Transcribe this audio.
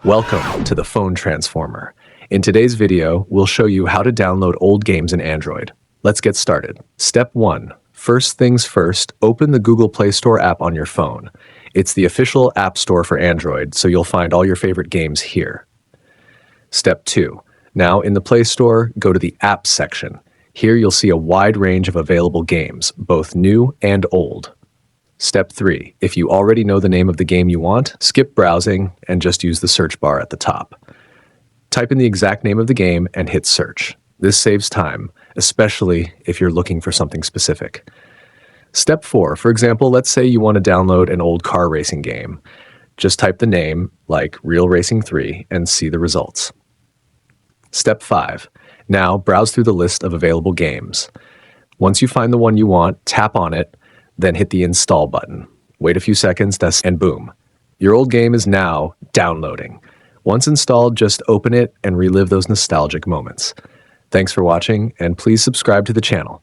Welcome to the Phone Transformer. In today's video, we'll show you how to download old games in Android. Let's get started. Step 1. First things first, open the Google Play Store app on your phone. It's the official app store for Android, so you'll find all your favorite games here. Step 2. Now in the Play Store, go to the Apps section. Here you'll see a wide range of available games, both new and old. Step 3. If you already know the name of the game you want, skip browsing and just use the search bar at the top. Type in the exact name of the game and hit search. This saves time, especially if you're looking for something specific. Step 4. For example, let's say you want to download an old car racing game. Just type the name, like Real Racing 3, and see the results. Step 5. Now browse through the list of available games. Once you find the one you want, tap on it, then hit the install button. Wait a few seconds, and boom. Your old game is now downloading. Once installed, just open it and relive those nostalgic moments. Thanks for watching, and please subscribe to the channel.